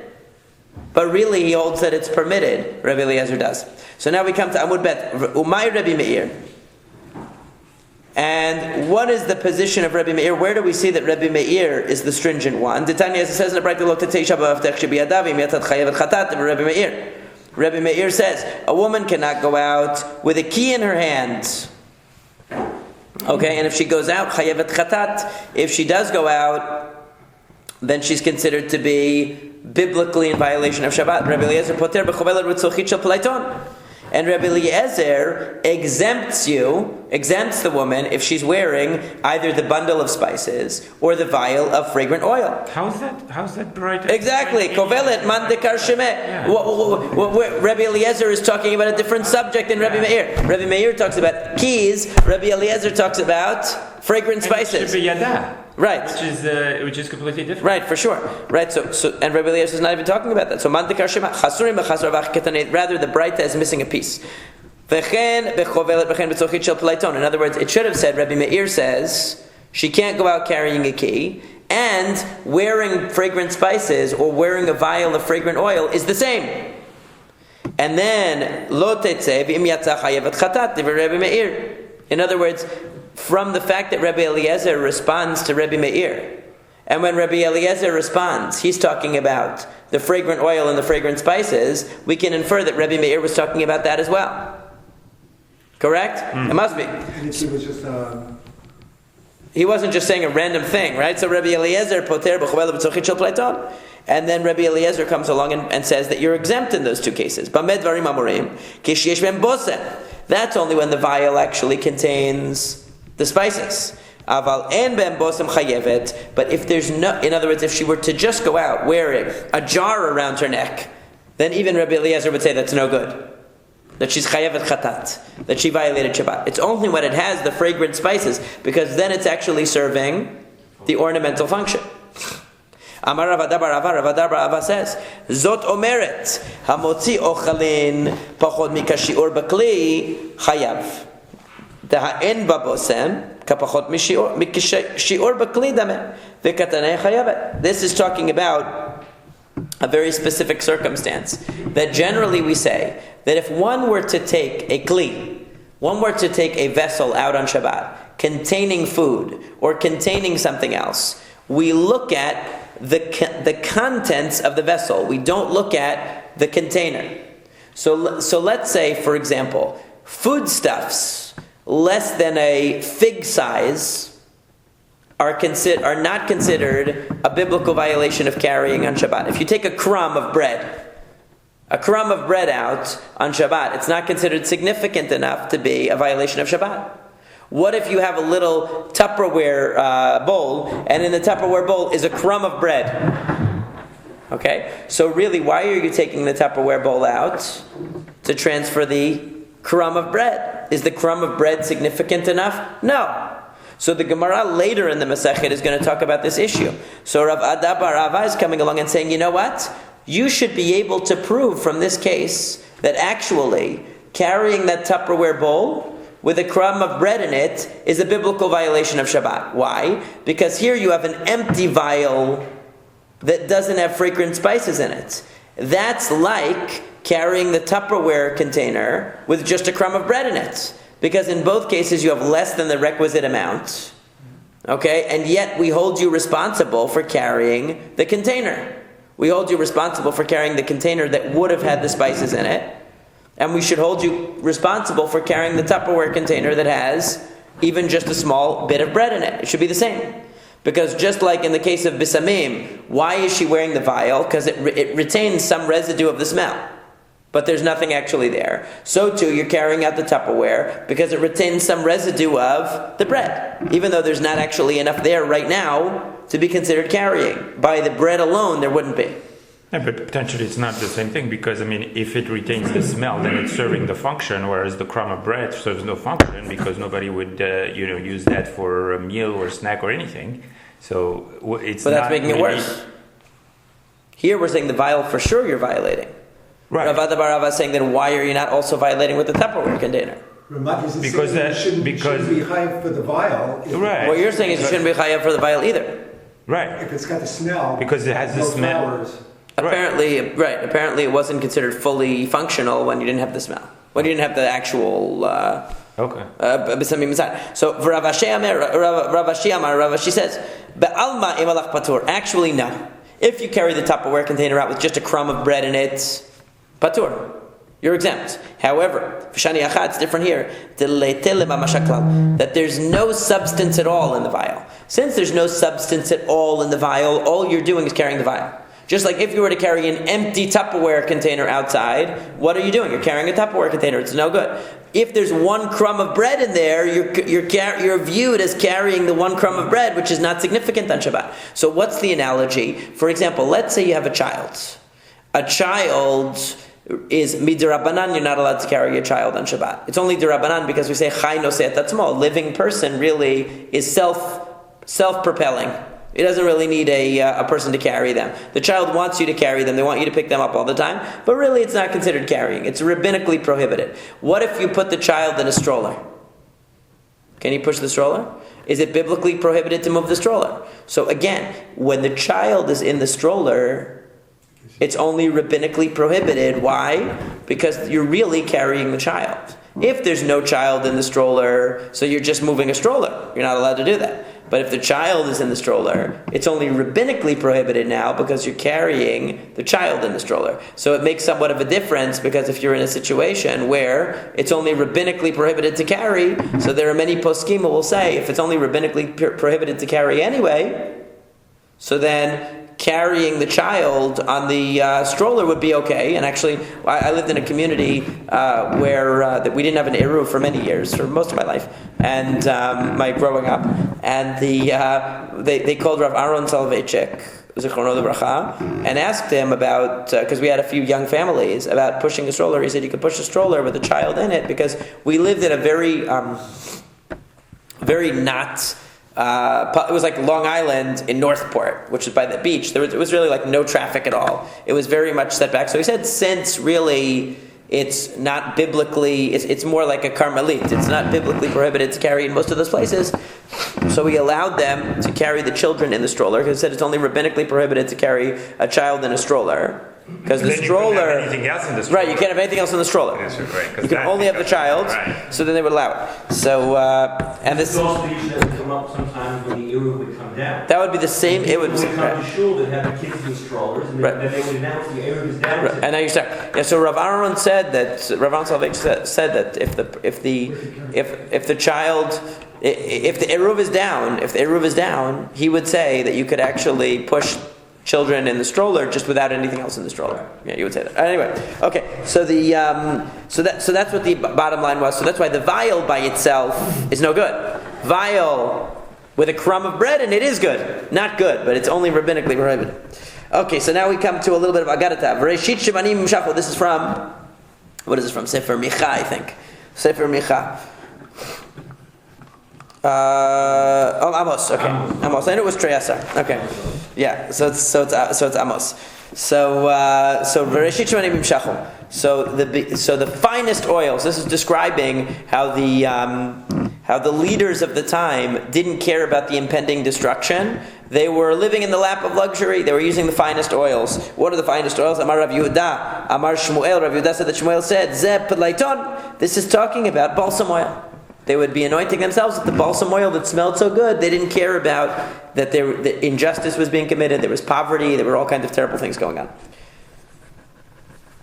Speaker 1: But really he holds that it's permitted, Rabbi Eliezer does. So now we come to Amud Bet, Umay Rabbi Meir. And what is the position of Rabbi Meir? Where do we see that Rabbi Meir is the stringent one? Titania, as it says in the Braita, Lo tetei shabbat avtech shebiyadav im yatat chayevet chatat, Rabbi Meir. Rabbi Meir says, a woman cannot go out with a key in her hand. Okay, and if she goes out, chayevet chatat. If she does go out then she's considered to be biblically in violation of Shabbat. Rabbi Eliezer poter b'chovelet ritzochit shel pleiton. And Rabbi Eliezer exempts the woman if she's wearing either the bundle of spices or the vial of fragrant oil.
Speaker 2: How's that bright?
Speaker 1: Exactly. Kovelet man dekar shemeh. Rabbi Eliezer is talking about a different subject than Rabbi Meir. Rabbi Meir talks about keys. Rabbi Eliezer talks about fragrant spices. Right.
Speaker 2: Which is completely different.
Speaker 1: Right, for sure. Right, so and Rabbi Eliezer is not even talking about that. So man dekar shema chasurim b'chasur avach ketanei. Rather, the braita is missing a piece. V'chen b'chovelet v'chen b'tzochit shel pleiton. In other words, it should have said, Rabbi Meir says she can't go out carrying a key, and wearing fragrant spices or wearing a vial of fragrant oil is the same. And then lo tetzeh v'im yatzah chayevet chatat divrei Rabbi Meir. In other words, from the fact that Rabbi Eliezer responds to Rabbi Meir, and when Rabbi Eliezer responds, he's talking about the fragrant oil and the fragrant spices, we can infer that Rabbi Meir was talking about that as well. Correct? It must be.
Speaker 3: And he was just...
Speaker 1: He wasn't just saying a random thing, right? So Rabbi Eliezer poter b'chovelet b'tzochit shel pleiton. And then Rabbi Eliezer comes along and says that you're exempt in those two cases. Bamed dvarim amorim, kisheyesh ben bosem. That's only when the vial actually contains the spices. Aval en ben bosem chayevet. But if there's no, in other words, if she were to just go out wearing a jar around her neck, then even Rabbi Eliezer would say that's no good. That she's chayevet chatat, that she violated Shabbat. It's only when it has the fragrant spices, because then it's actually serving the ornamental function. Amar Rav Ava says, Zot omeret, hamotzi ochalin pachot mikashiur bakli chayav. Daha'en babosem kapachot mikashiur bakli dameh v'katanei chayavet. This is talking about a very specific circumstance. That generally we say that if one were to take a kli, one were to take a vessel out on Shabbat containing food or containing something else, we look at the contents of the vessel. We don't look at the container. So let's say, for example, foodstuffs less than a fig size are not considered a biblical violation of carrying on Shabbat. If you take a crumb of bread out on Shabbat, it's not considered significant enough to be a violation of Shabbat. What if you have a little Tupperware bowl, and in the Tupperware bowl is a crumb of bread? Okay? So really, why are you taking the Tupperware bowl out? To transfer the crumb of bread. Is the crumb of bread significant enough? No. So the Gemara later in the Masekhet is going to talk about this issue. So Rav Ada bar Rava is coming along and saying, you know what? You should be able to prove from this case that actually carrying that Tupperware bowl with a crumb of bread in it is a biblical violation of Shabbat. Why? Because here you have an empty vial that doesn't have fragrant spices in it. That's like carrying the Tupperware container with just a crumb of bread in it. Because in both cases you have less than the requisite amount. Okay? And yet we hold you responsible for carrying the container. We hold you responsible for carrying the container that would have had the spices in it. And we should hold you responsible for carrying the Tupperware container that has even just a small bit of bread in it. It should be the same. Because just like in the case of Bisamim, why is she wearing the vial? Because it retains some residue of the smell. But there's nothing actually there. So too, you're carrying out the Tupperware because it retains some residue of the bread. Even though there's not actually enough there right now to be considered carrying. By the bread alone, there wouldn't be.
Speaker 2: Yeah, but potentially it's not the same thing because, I mean, if it retains the smell, then it's serving the function, whereas the crumb of bread serves no function because nobody would, use that for a meal or snack or anything. So it's
Speaker 1: But that's making it worse. Here we're saying the vial for sure you're violating.
Speaker 2: Right.
Speaker 1: Rav Ada bar Rava is saying, then why are you not also violating with the Tupperware container?
Speaker 3: Because that shouldn't be chayav for the vial.
Speaker 2: Right.
Speaker 1: What you're saying is you shouldn't be chayav for the vial either.
Speaker 2: Right.
Speaker 3: If it's got the smell.
Speaker 2: Because it has the smell.
Speaker 3: Flowers.
Speaker 1: Apparently, right. Apparently, it wasn't considered fully functional when you didn't have the smell. When you didn't have the actual.
Speaker 2: Okay.
Speaker 1: So Rav Ashi says, "Be'alma imalach patur." Actually, no. If you carry the Tupperware container out with just a crumb of bread in it, patur. You're exempt. However, Fishani Acha, it's different here. That there's no substance at all in the vial. Since there's no substance at all in the vial, all you're doing is carrying the vial. Just like if you were to carry an empty Tupperware container outside, what are you doing? You're carrying a Tupperware container. It's no good. If there's one crumb of bread in there, you're viewed as carrying the one crumb of bread, which is not significant on Shabbat. So what's the analogy? For example, let's say you have a child. A child is midrabanan, you're not allowed to carry a child on Shabbat. It's only dirabanan because we say chai noseh tatzmo. A living person really is self-propelling. It doesn't really need a person to carry them. The child wants you to carry them. They want you to pick them up all the time. But really, it's not considered carrying. It's rabbinically prohibited. What if you put the child in a stroller? Can you push the stroller? Is it biblically prohibited to move the stroller? So again, when the child is in the stroller, it's only rabbinically prohibited. Why? Because you're really carrying the child. If there's no child in the stroller, so you're just moving a stroller, you're not allowed to do that. But if the child is in the stroller, it's only rabbinically prohibited now because you're carrying the child in the stroller. So it makes somewhat of a difference because if you're in a situation where it's only rabbinically prohibited to carry, so there are many poskim who will say if it's only rabbinically prohibited to carry anyway, so then carrying the child on the stroller would be okay. And actually, I lived in a community where that we didn't have an eruv for many years, for most of my life, and my growing up. And they called Rav Aaron Soloveitchik, Zichrono Livracha, and asked him about, because we had a few young families, about pushing a stroller. He said you could push a stroller with a child in it because we lived in a very not... it was like Long Island in Northport, which is by the beach. It was really like no traffic at all. It was very much set back. So he said, since really it's not biblically, it's more like a Carmelit. It's not biblically prohibited to carry in most of those places. So we allowed them to carry the children in the stroller because he said it's only rabbinically prohibited to carry a child in a stroller. Because the stroller,
Speaker 2: you can't have anything else in the stroller.
Speaker 1: Right? You can't have anything else in the stroller.
Speaker 2: Yes, right,
Speaker 1: you can only have the child. Right. So then they would allow it. So and this
Speaker 6: also the issue that would come up sometimes when the eruv would come down.
Speaker 1: That would be the same. It would
Speaker 6: come to shul that have the kids in strollers, and then they would announce the eruv is down.
Speaker 1: Right. And now you start. Yeah. So Rav Aaron said that Rav Aaron Soloveitchik said that if the child. If the eruv is down, he would say that you could actually push children in the stroller just without anything else in the stroller. Yeah, you would say that. Anyway, okay. So so that's what the bottom line was. So that's why the vial by itself is no good. Vial with a crumb of bread and it is good, not good, but it's only rabbinically prohibited. Okay, so now we come to a little bit of Agarata. Bereshit Shivanim Mishachol. This is from, what is this from? Sefer Micha, I think. Sefer Micha. Amos. Okay, Amos. I knew it was Treyasar. Okay, yeah. So it's Amos. So Bereshit Shemanim Imshachum. So the finest oils. This is describing how the leaders of the time didn't care about the impending destruction. They were living in the lap of luxury. They were using the finest oils. What are the finest oils? Amar Rav Yehuda. Amar Shmuel. Rav Yehuda said that Shmuel said, Zeh Pelaiton. This is talking about balsam oil. They would be anointing themselves with the balsam oil that smelled so good. They didn't care about that injustice was being committed. There was poverty. There were all kinds of terrible things going on.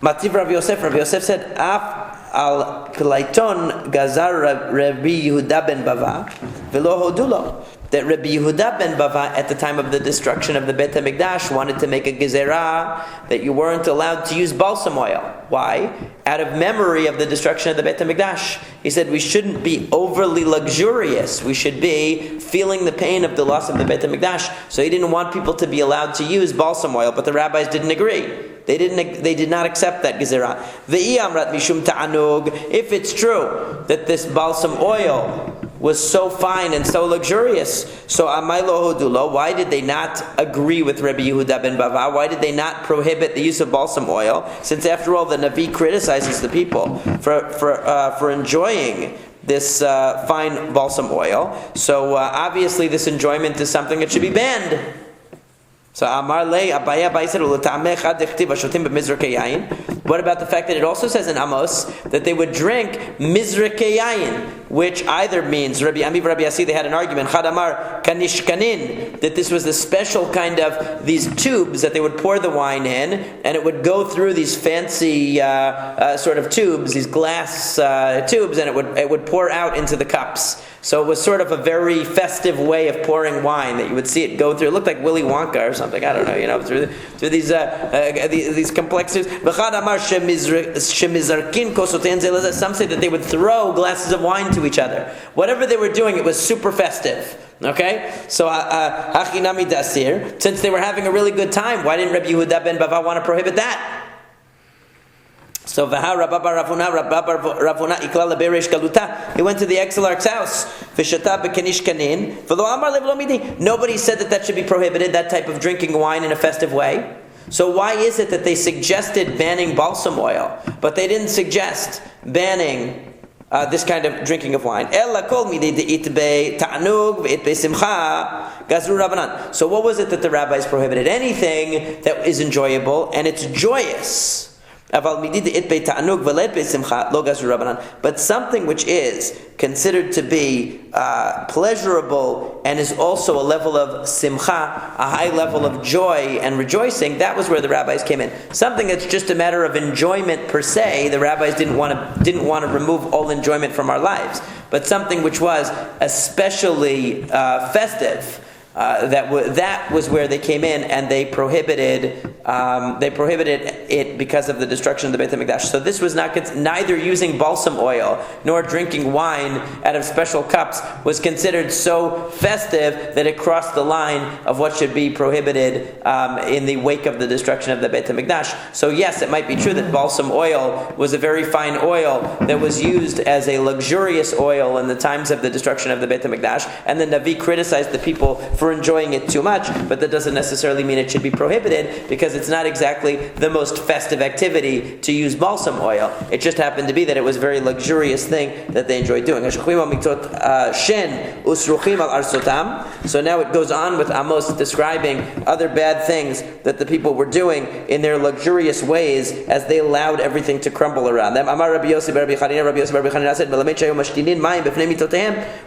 Speaker 1: Mativ Rav Yosef. Rav Yosef said, Af al Pelaiton gazar Rabbi Yehuda ben Bava velo hodulo. That Rabbi Yehuda ben Bava, at the time of the destruction of the Beit HaMikdash, wanted to make a gezerah that you weren't allowed to use balsam oil. Why? Out of memory of the destruction of the Beit HaMikdash. He said we shouldn't be overly luxurious. We should be feeling the pain of the loss of the Beit HaMikdash. So he didn't want people to be allowed to use balsam oil, but the rabbis didn't agree. They did not accept that gezerah. Ve'i amrat mishum ta'anug. If it's true that this balsam oil was so fine and so luxurious, so amay lo hodulo, why did they not agree with Rabbi Yehuda ben Bava? Why did they not prohibit the use of balsam oil? Since after all, the Navi criticizes the people for enjoying this fine balsam oil. So obviously this enjoyment is something that should be banned. So Amar Le Abaye said, what about the fact that it also says in Amos that they would drink mizrakei yayin? which either means Rabbi Ami and Rabbi Yassi, they had an argument, Chadamar kanishkanin, that this was the special kind of these tubes that they would pour the wine in, and it would go through these fancy sort of tubes, these glass tubes, and it would pour out into the cups. So it was sort of a very festive way of pouring wine that you would see it go through. It looked like Willy Wonka or something. I don't know, through these complexities. Some say that they would throw glasses of wine to each other. Whatever they were doing, it was super festive. Okay, so Hachinami Dasir. Since they were having a really good time, why didn't Rabbi Yehuda ben Bava want to prohibit that? So he went to the exilarch's house. Nobody said that should be prohibited, that type of drinking wine in a festive way. So why is it that they suggested banning balsam oil, but they didn't suggest banning this kind of drinking of wine? So what was it that the rabbis prohibited? Anything that is enjoyable and it's joyous. But something which is considered to be pleasurable and is also a level of simcha, a high level of joy and rejoicing, that was where the rabbis came in. Something that's just a matter of enjoyment per se, the rabbis didn't want to remove all enjoyment from our lives. But something which was especially festive, that was where they came in, and they prohibited it because of the destruction of the Beit HaMikdash. So this was neither using balsam oil nor drinking wine out of special cups was considered so festive that it crossed the line of what should be prohibited in the wake of the destruction of the Beit HaMikdash. So yes, it might be true that balsam oil was a very fine oil that was used as a luxurious oil in the times of the destruction of the Beit HaMikdash, and the Navi criticized the people for enjoying it too much, but that doesn't necessarily mean it should be prohibited, because it's not exactly the most festive activity to use balsam oil. It just happened to be that it was a very luxurious thing that they enjoyed doing. So now it goes on with Amos describing other bad things that the people were doing in their luxurious ways as they allowed everything to crumble around them.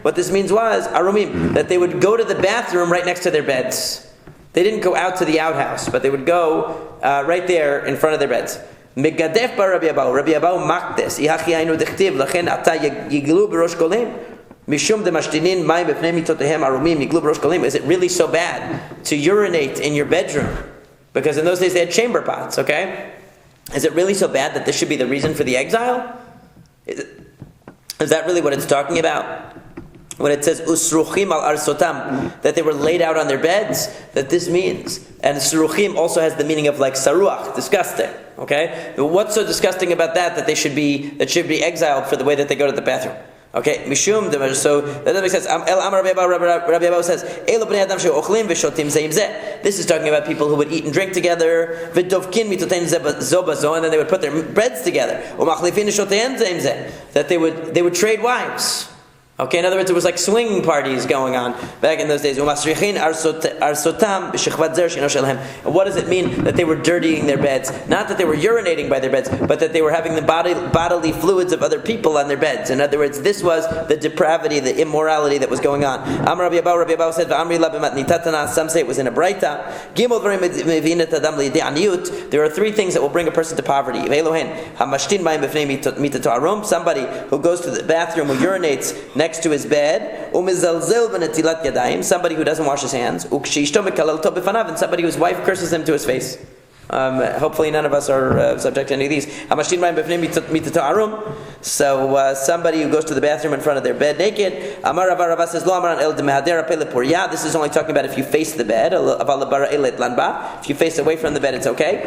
Speaker 1: What this means was that they would go to the bathroom right next to their beds. They didn't go out to the outhouse, but they would go right there in front of their beds. Megadef bar Rabbi Abau makdes. Ihachi ainu dechtiv lachen ata yiglu b'rosh kolim. Mishum demashitinin mayim b'pnei mitotehem arumim yiglu b'rosh kolim. Is it really so bad to urinate in your bedroom? Because in those days they had chamber pots. Okay, is it really so bad that this should be the reason for the exile? Is that really what it's talking about? When it says usruchim al arsotam, that they were laid out on their beds, that this means, and suruchim also has the meaning of like saruach, disgusting. Okay, but what's so disgusting about that they should be exiled for the way that they go to the bathroom? Okay, mishum. So that makes sense. Rabbi Abba says, this is talking about people who would eat and drink together, and then they would put their beds together. That they would trade wives. Okay, in other words, it was like swing parties going on back in those days. And what does it mean that they were dirtying their beds? Not that they were urinating by their beds, but that they were having the bodily fluids of other people on their beds. In other words, this was the depravity, the immorality that was going on. Rabbi Abba said, some say it was in a Braita. There are three things that will bring a person to poverty. Somebody who goes to the bathroom, who urinates next to his bed, somebody who doesn't wash his hands, and somebody whose wife curses him to his face. Hopefully none of us are subject to any of these. So somebody who goes to the bathroom in front of their bed naked. This is only talking about if you face the bed. If you face away from the bed, it's okay.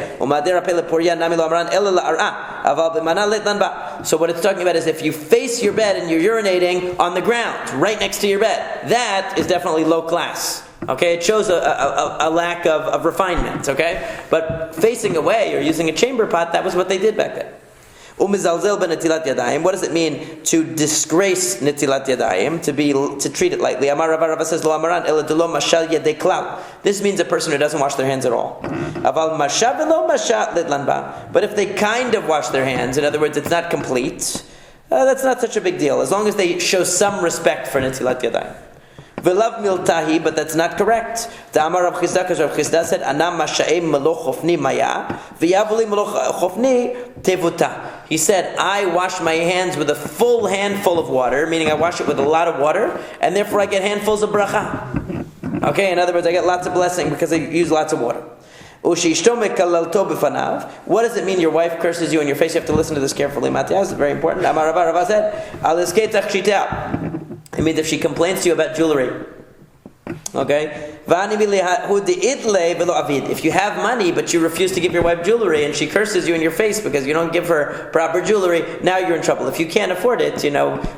Speaker 1: So what it's talking about is if you face your bed and you're urinating on the ground, right next to your bed, that is definitely low class. Okay, it shows a lack of refinement, okay? But facing away or using a chamber pot, that was what they did back then. What does it mean to disgrace netilat yadayim, to treat it lightly? Amar Rava says, Lo amaran ela delo mashal yedei klal. This means a person who doesn't wash their hands at all. Aval masha velo masha litlan ba. But if they kind of wash their hands, in other words, it's not complete, that's not such a big deal, as long as they show some respect for Netilat Yadayim. V'lav miltahi, but that's not correct. Ta'amar Rav Chisda, because Rav Chisda said, Anam masha'im meloch chofni maya, v'yavuli meloch chofni tevuta. He said, I wash my hands with a full handful of water, meaning I wash it with a lot of water, and therefore I get handfuls of bracha. Okay, in other words, I get lots of blessing because I use lots of water. What does it mean your wife curses you in your face? You have to listen to this carefully. Matthias, it's very important. Amar Rava said, it means if she complains to you about jewelry. Okay? If you have money but you refuse to give your wife jewelry and she curses you in your face because you don't give her proper jewelry, now you're in trouble. If you can't afford it,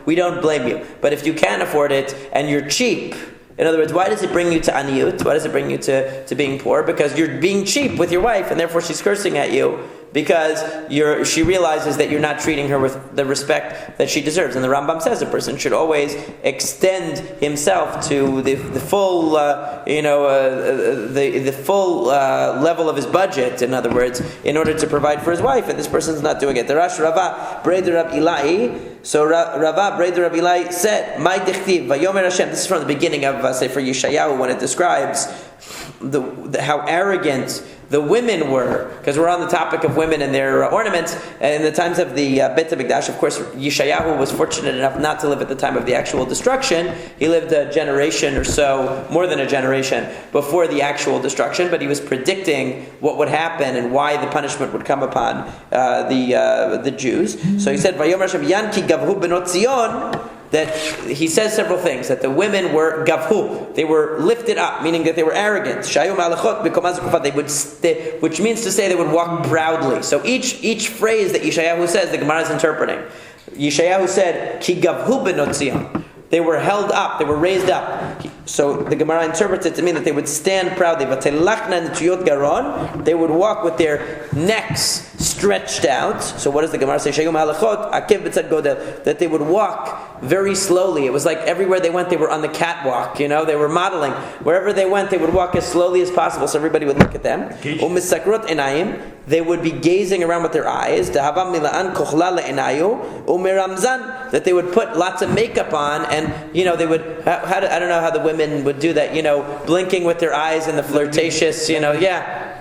Speaker 1: we don't blame you. But if you can afford it and you're cheap, in other words, why does it bring you to aniyut? Why does it bring you to being poor? Because you're being cheap with your wife and therefore she's cursing at you because she realizes that you're not treating her with the respect that she deserves. And the Rambam says a person should always extend himself to the full, the full level of his budget. In other words, in order to provide for his wife, and this person's not doing it. The Rash Rava Breder Rab Ilai. So Rava Breder Rab Ilai said, "My dichtiv vayomer Hashem." This is from the beginning of Sefer Yeshayahu when it describes how arrogant the women were, because we're on the topic of women and their ornaments. In the times of the Beit HaMikdash, of course, Yeshayahu was fortunate enough not to live at the time of the actual destruction. He lived a generation or so, more than a generation, before the actual destruction, but he was predicting what would happen and why the punishment would come upon the Jews. So he said, Vayomer Hashem Yanki Gavhu Benot Zion, that he says several things, that the women were gavhu, they were lifted up, meaning that they were arrogant. Which means to say they would walk proudly. So each phrase that Yeshayahu says, the Gemara is interpreting. Yeshayahu said, Ki gavhu benot Zion. They were held up, they were raised up. So the Gemara interprets it to mean that they would stand proudly. They would walk with their necks stretched out. So what does the Gemara say? That they would walk very slowly. It was like everywhere they went, they were on the catwalk. They were modeling. Wherever they went, they would walk as slowly as possible so everybody would look at them. They would be gazing around with their eyes. That they would put lots of makeup on, and they would. I don't know how the women would do that. Blinking with their eyes and the flirtatious.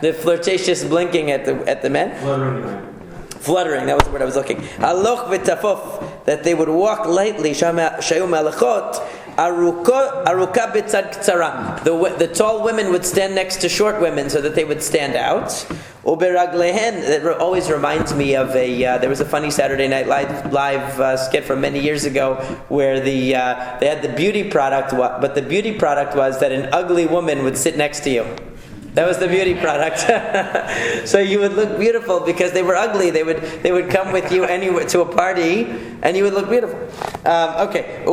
Speaker 1: The flirtatious blinking at the men. Fluttering. That was the word I was looking. Haloch v'tafuf. That they would walk lightly. Shayu malachot. Aruka b'tzad ktsara. The tall women would stand next to short women so that they would stand out. Uberaglehen. That always reminds me of there was a funny Saturday Night Live skit from many years ago where they had the beauty product, but the beauty product was that an ugly woman would sit next to you. That was the beauty product. So you would look beautiful because they were ugly. They would come with you anywhere to a party, and you would look beautiful. Okay.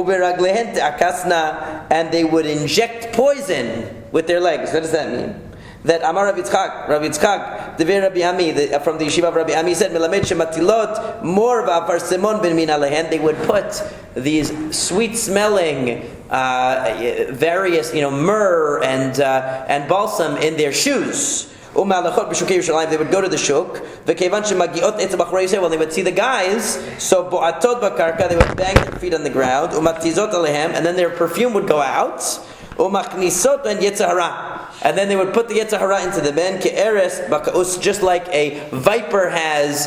Speaker 1: And they would inject poison with their legs. What does that mean? That Amar Rabbi Yitzchak, Devei Rabbi Ami, from the yeshiva of Rabbi Ami said, Melamed shematilot mor v'afarsemon ben min alehen. They would put these sweet-smelling, various, myrrh and balsam in their shoes. They would go to the shuk. When they would see the guys, so bo'atot b'karka, they would bang their feet on the ground. Umatizot alehem, and then their perfume would go out. Umachnisot and yetzahara. And then they would put the Yetzirah into the men, ke'eres bakaus, just like a viper has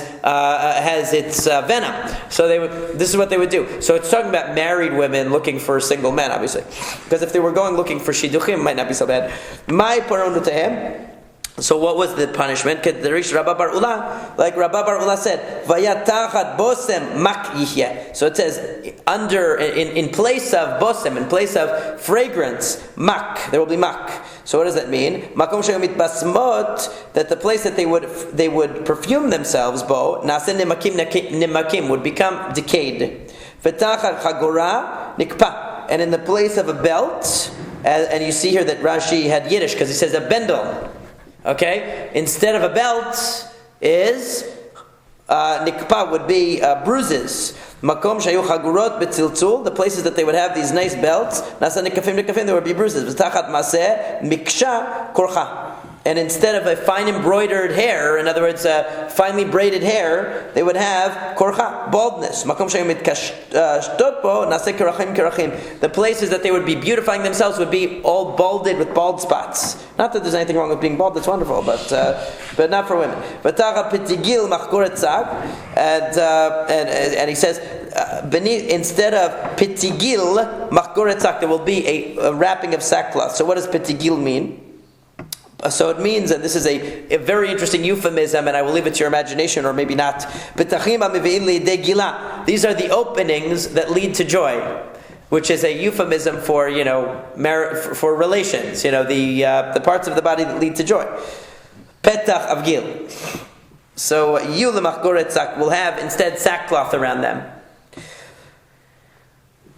Speaker 1: its venom. So this is what they would do. So it's talking about married women looking for single men, obviously, because if they were going looking for shidduchim, it might not be so bad. My paronutahem. So what was the punishment? Like Rabba Bar Ula said, Vayatachat bosem mak yihye. So it says, in place of bosem, in place of fragrance, mak, there will be mak. So what does that mean? Makom sheyomit basmot, that the place that they would perfume themselves, bo, nasen nimakim, would become decayed. V'tachat chagora nikpa. And in the place of a belt, and you see here that Rashi had Yiddish, because he says a bendel. Okay? Instead of a belt is nikpa, would be bruises. Makom shayu chagurot betziltzul, the places that they would have these nice belts. Nasa nikafim, there would be bruises. V'tachat maseh miksha korcha. And instead of a fine embroidered hair, in other words, finely braided hair, they would have korcha, baldness. The places that they would be beautifying themselves would be all balded with bald spots. Not that there's anything wrong with being bald, that's wonderful, but not for women. And he says, instead of pitigil, machgoretzak, there will be a wrapping of sackcloth. So what does pitigil mean? So it means, and this is a very interesting euphemism, and I will leave it to your imagination, or maybe not. These are the openings that lead to joy, which is a euphemism for for relations. The parts of the body that lead to joy. Petach of gil. So yul machgoretzak will have instead sackcloth around them.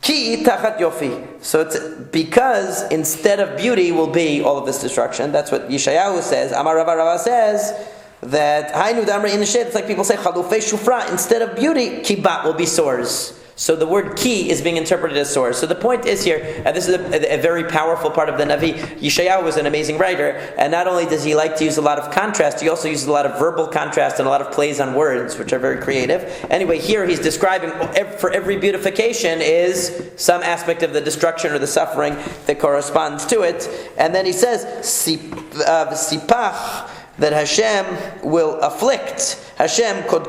Speaker 1: Ki tachat yofi. So it's because instead of beauty will be all of this destruction. That's what Yeshayahu says. Amar Rava says that Hainu damra in the shade. It's like people say chalufei shufra. Instead of beauty, kibat will be sores. So the word ki is being interpreted as sores. So the point is here, and this is a very powerful part of the Navi. Yeshayahu was an amazing writer, and not only does he like to use a lot of contrast, he also uses a lot of verbal contrast and a lot of plays on words, which are very creative. Anyway, here he's describing for every beautification is some aspect of the destruction or the suffering that corresponds to it. And then he says, sipach, that Hashem will afflict. Hashem is going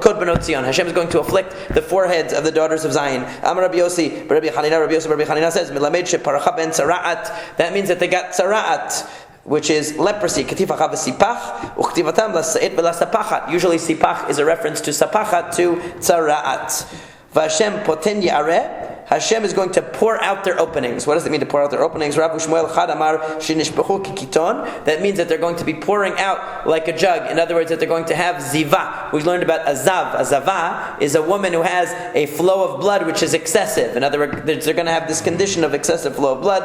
Speaker 1: to afflict the foreheads of the daughters of Zion. Amar Rabbi Yossi, Rabbi Chanina says, Milamed sheparacha ben tzara'at. That means that they got tzara'at, which is leprosy. Usually sipach is a reference to sapachat, to tzara'at. Vashem poten yareh. Hashem is going to pour out their openings. What does it mean to pour out their openings? Rav Shmuel Chad Amar shenishpechu kikiton. That means that they're going to be pouring out like a jug. In other words, that they're going to have ziva. We learned about azav. Azava is a woman who has a flow of blood which is excessive. In other words, they're going to have this condition of excessive flow of blood.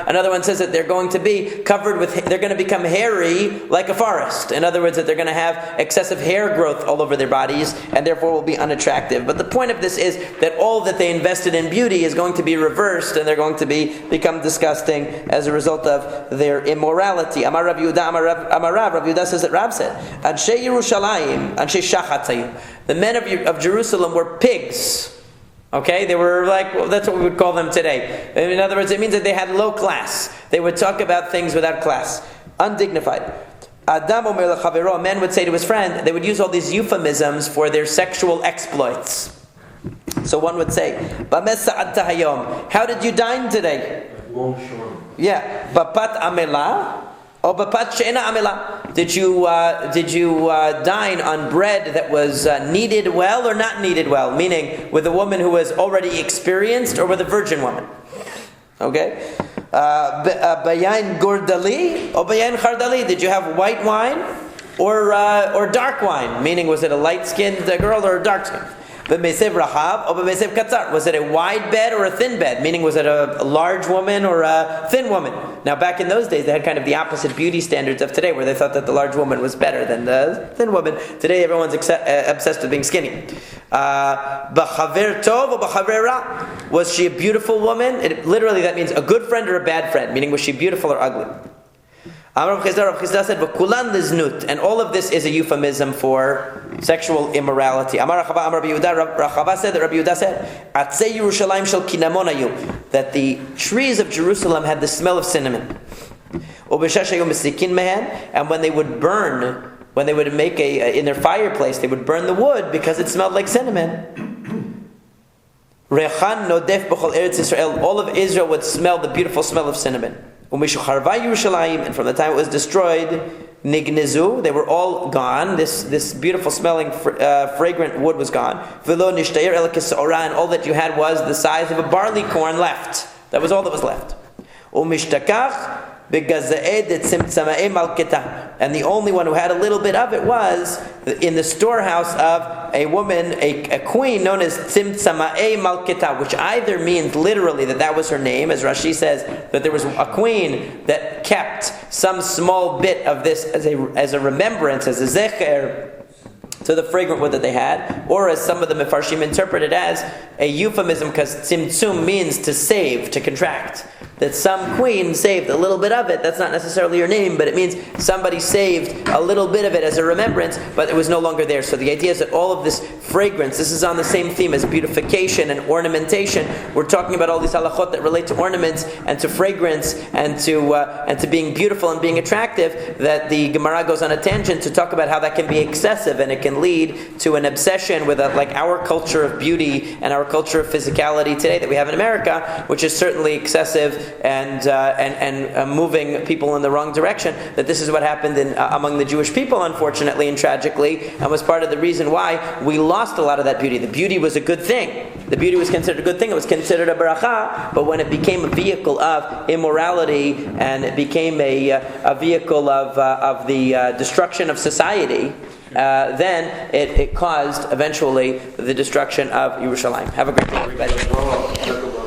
Speaker 1: Another one says that they're going to be covered with, they're going to become hairy like a forest. In other words, that they're going to have excessive hair growth all over their bodies and therefore will be unattractive. But the point of this is that all that they invested in beauty is going to be reversed, and they're going to become disgusting as a result of their immorality. Amar Rav Yehuda, Amar Rav Yehuda says that Rav said, Anshe Yerushalayim, Anshe Shachatayim. The men of Jerusalem were pigs. Okay, they were that's what we would call them today. In other words, it means that they had low class. They would talk about things without class, undignified. Adam omer lechavero, a man would say to his friend, they would use all these euphemisms for their sexual exploits. So one would say, how did you dine today? Yeah, bapat amela or bapat she'ena amela. Did you dine on bread that was kneaded well or not kneaded well? Meaning, with a woman who was already experienced or with a virgin woman? Okay. Bayain gordali or bayain chardali. Did you have white wine or dark wine? Meaning, was it a light-skinned girl or a dark-skinned? B'meisev rahab or b'meisev katzar. Was it a wide bed or a thin bed? Meaning, was it a large woman or a thin woman? Now, back in those days, they had kind of the opposite beauty standards of today, where they thought that the large woman was better than the thin woman. Today, everyone's obsessed with being skinny. B'chaver tov or b'chaver ra. Was she a beautiful woman? Literally, that means a good friend or a bad friend. Meaning, was she beautiful or ugly? Rav Chisda said, "V'kulan liznut," and all of this is a euphemism for sexual immorality. Amar Rachava, Amar Rabbi Yehuda. Rachava said that Rabbi Yehuda said, "Atzei Yerushalayim shel kinamon hayu," that the trees of Jerusalem had the smell of cinnamon. Ubeshesh hayu mesikin mehen, and when they would burn, when they would make in their fireplace, they would burn the wood because it smelled like cinnamon. Rechan nodef b'chol Eretz Yisrael. All of Israel would smell the beautiful smell of cinnamon. And from the time it was destroyed, nignezu, they were all gone. This beautiful smelling, fragrant wood was gone. And all that you had was the size of a barley corn left. That was all that was left. And the only one who had a little bit of it was in the storehouse of a woman, a queen known as Tzimtzama'e Malketa, which either means literally that was her name, as Rashi says, that there was a queen that kept some small bit of this as a remembrance, as a zecher, to the fragrant wood that they had, or as some of the Mefarshim interpret it as a euphemism, because tzimtzum means to save, to contract. that some queen saved a little bit of it. That's not necessarily your name, but it means somebody saved a little bit of it as a remembrance, but it was no longer there. So the idea is that all of this fragrance, this is on the same theme as beautification and ornamentation. We're talking about all these halachot that relate to ornaments and to fragrance and to being beautiful and being attractive, that the Gemara goes on a tangent to talk about how that can be excessive and it can lead to an obsession with like our culture of beauty and our culture of physicality today that we have in America, which is certainly excessive and moving people in the wrong direction. That this is what happened among the Jewish people, unfortunately and tragically, and was part of the reason why we lost a lot of that beauty. The beauty was a good thing. The beauty was considered a good thing. It was considered a bracha. But when it became a vehicle of immorality and it became a vehicle of the destruction of society, then it caused eventually the destruction of Yerushalayim. Have a great day, everybody.